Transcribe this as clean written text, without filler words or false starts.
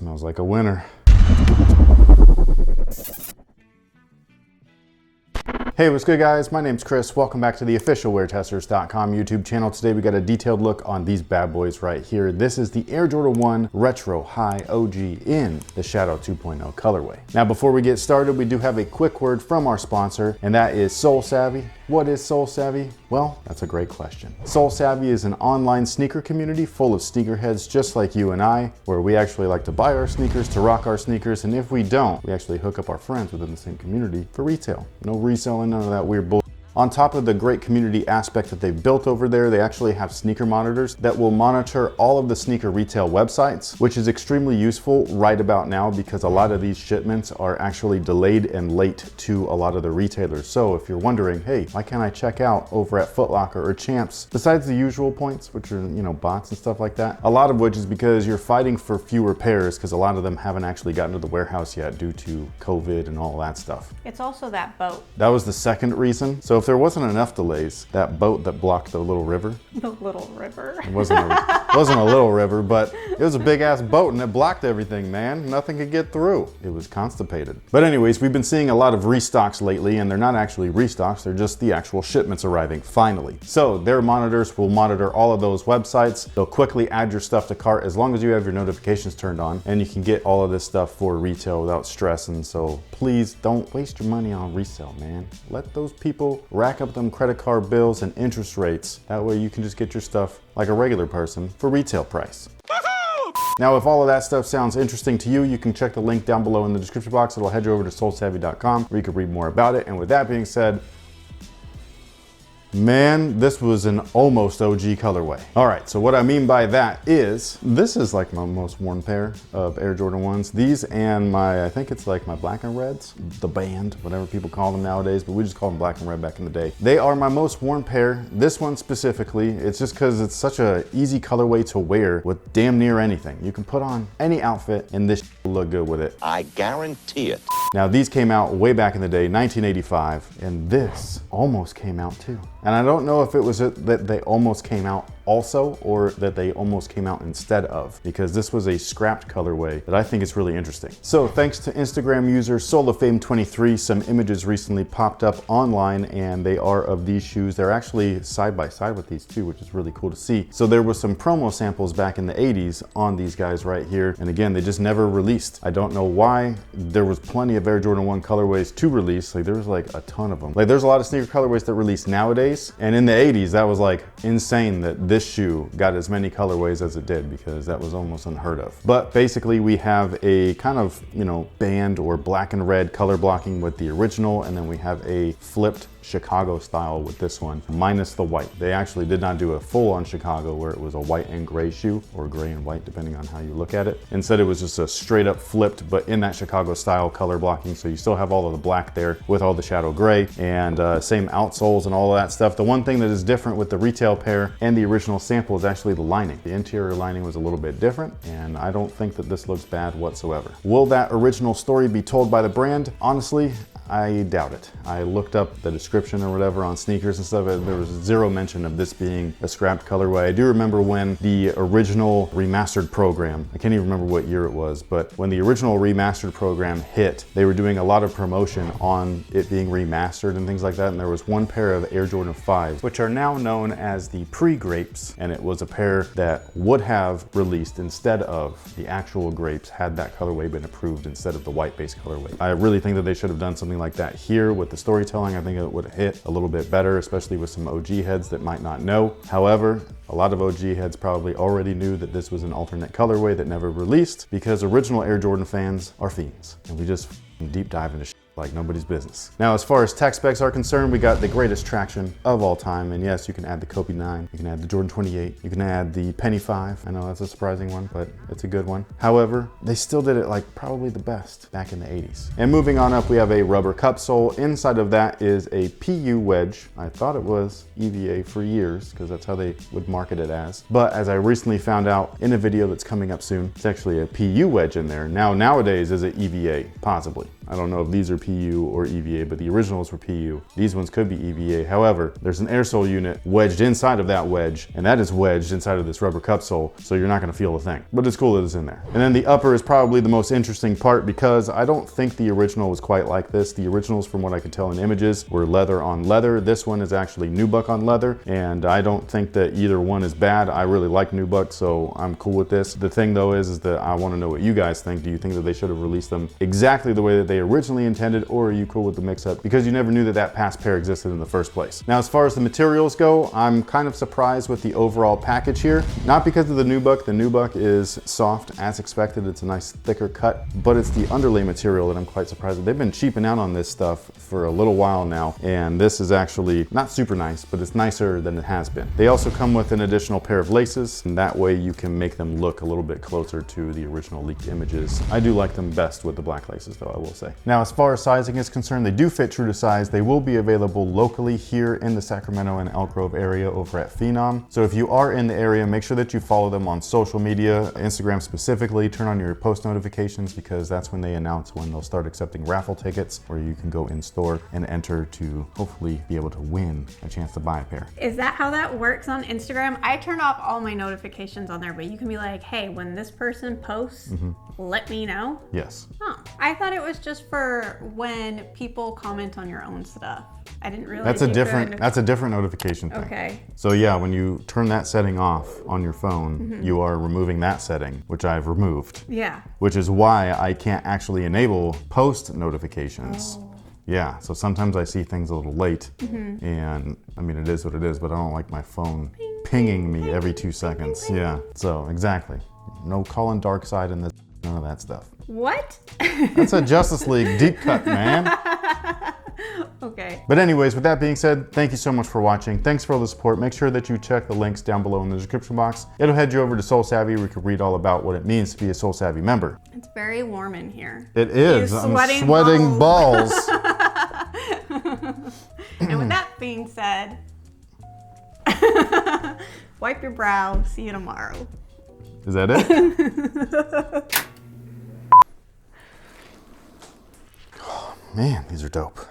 Smells like a winner. Hey, what's good guys? My name's Chris. Welcome back to the official WearTesters.com YouTube channel. Today we got a detailed look on these bad boys right here. This is the Air Jordan 1 Retro High OG in the Shadow 2.0 colorway. Now before we get started, we do have a quick word from our sponsor, and that is Soul Savvy. What is Soul Savvy? Well, that's a great question. Soul Savvy is an online sneaker community full of sneakerheads just like you and I, where we actually like to buy our sneakers, to rock our sneakers, and if we don't, we actually hook up our friends within the same community for retail. No reselling, none of that weird bull. On top of the great community aspect that they've built over there, they actually have sneaker monitors that will monitor all of the sneaker retail websites, which is extremely useful right about now because a lot of these shipments are actually delayed and late to a lot of the retailers. So if you're wondering, hey, why can't I check out over at Foot Locker or Champs, besides the usual points, which are, bots and stuff like that, a lot of which is because you're fighting for fewer pairs because a lot of them haven't actually gotten to the warehouse yet due to COVID and all that stuff. It's also that boat. That was the second reason. So if there wasn't enough delays, that boat that blocked the little river. The little river. It wasn't a little river, but it was a big ass boat and it blocked everything, man. Nothing could get through. It was constipated. But anyways, we've been seeing a lot of restocks lately, and they're not actually restocks, they're just the actual shipments arriving finally. So their monitors will monitor all of those websites. They'll quickly add your stuff to cart as long as you have your notifications turned on, and you can get all of this stuff for retail without stressing. So please don't waste your money on resale, man. Let those people rack up them credit card bills and interest rates. That way you can just get your stuff like a regular person for retail price. Now, if all of that stuff sounds interesting to you, you can check the link down below in the description box. It'll head you over to soulsavvy.com where you can read more about it. And with that being said, man, this was an almost OG colorway. All right, so what I mean by that is, this is like my most worn pair of Air Jordan 1s. These and I think it's like my black and reds, the band, whatever people call them nowadays, but we just call them black and red back in the day. They are my most worn pair. This one specifically, it's just because it's such a easy colorway to wear with damn near anything. You can put on any outfit and this will look good with it. I guarantee it. Now these came out way back in the day, 1985, and this almost came out too. And I don't know if it was that they almost came out also or that they almost came out instead of, because this was a scrapped colorway that I think is really interesting. So thanks to Instagram user SoulofFame23, some images recently popped up online and they are of these shoes. They're actually side by side with these two, which is really cool to see. So there was some promo samples back in the 80s on these guys right here. And again, they just never released. I don't know why. There was plenty of Air Jordan 1 colorways to release. Like there was like a ton of them. Like there's a lot of sneaker colorways that release nowadays. And in the 80s, that was like insane that this shoe got as many colorways as it did, because that was almost unheard of. But basically we have a kind of, band or black and red color blocking with the original, and then we have a flipped Chicago style with this one, minus the white. They actually did not do a full on Chicago where it was a white and gray shoe, or gray and white depending on how you look at it. Instead it was just a straight up flipped, but in that Chicago style color blocking, so you still have all of the black there with all the shadow gray, and same outsoles and all of that stuff. The one thing that is different with the retail pair and the original sample is actually the lining. The interior lining was a little bit different, and I don't think that this looks bad whatsoever. Will that original story be told by the brand? Honestly, I doubt it. I looked up the description or whatever on sneakers and stuff, and there was zero mention of this being a scrapped colorway. I do remember when the original remastered program, I can't even remember what year it was, but when the original remastered program hit, they were doing a lot of promotion on it being remastered and things like that, and there was one pair of Air Jordan 5s, which are now known as the pre-grapes, and it was a pair that would have released instead of the actual grapes had that colorway been approved instead of the white base colorway. I really think that they should have done something like that here with the storytelling. I think it would have hit a little bit better, especially with some OG heads that might not know. However, a lot of OG heads probably already knew that this was an alternate colorway that never released, because original Air Jordan fans are fiends, and we just deep dive into shit like nobody's business. Now, as far as tech specs are concerned, we got the greatest traction of all time. And yes, you can add the Kobe 9, you can add the Jordan 28, you can add the Penny 5. I know that's a surprising one, but it's a good one. However, they still did it like probably the best back in the 80s. And moving on up, we have a rubber cup sole. Inside of that is a PU wedge. I thought it was EVA for years because that's how they would market it as. But as I recently found out in a video that's coming up soon, it's actually a PU wedge in there. Now, nowadays, is it EVA? Possibly. I don't know if these are PU or EVA, but the originals were PU. These ones could be EVA. However, there's an air sole unit wedged inside of that wedge, and that is wedged inside of this rubber cup sole, so you're not gonna feel a thing. But it's cool that it's in there. And then the upper is probably the most interesting part because I don't think the original was quite like this. The originals, from what I could tell in images, were leather on leather. This one is actually nubuck on leather, and I don't think that either one is bad. I really like nubuck, so I'm cool with this. The thing though is that I wanna know what you guys think. Do you think that they should have released them exactly the way that they originally intended, or are you cool with the mix-up? Because you never knew that that past pair existed in the first place. Now, as far as the materials go, I'm kind of surprised with the overall package here. Not because of the nubuck. The nubuck is soft as expected. It's a nice thicker cut, but it's the underlay material that I'm quite surprised with. They've been cheaping out on this stuff for a little while now, and this is actually not super nice, but it's nicer than it has been. They also come with an additional pair of laces, and that way you can make them look a little bit closer to the original leaked images. I do like them best with the black laces though, I will say. Now, as far as sizing is concerned, they do fit true to size. They will be available locally here in the Sacramento and Elk Grove area over at Phenom. So if you are in the area, make sure that you follow them on social media, Instagram specifically. Turn on your post notifications because that's when they announce when they'll start accepting raffle tickets where you can go in store and enter to hopefully be able to win a chance to buy a pair. Is that how that works on Instagram? I turn off all my notifications on there, but you can be like, hey, when this person posts, let me know. Yes. Oh, I thought it was just for when people comment on your own stuff. I didn't realize That's a different notification thing. Okay. So yeah, when you turn that setting off on your phone, you are removing that setting, which I've removed. Yeah. Which is why I can't actually enable post notifications. Oh. Yeah, so sometimes I see things a little late, and I mean, it is what it is, but I don't like my phone pinging me every 2 seconds. Yeah, so exactly. No calling dark side in this, none of that stuff. What? That's a Justice League deep cut, man. Okay. But anyways, with that being said, thank you so much for watching. Thanks for all the support. Make sure that you check the links down below in the description box. It'll head you over to Soul Savvy where you can read all about what it means to be a Soul Savvy member. It's very warm in here. It is. You're I'm sweating sweating balls. And with that being said, wipe your brow. See you tomorrow. Is that it? Oh, man, these are dope.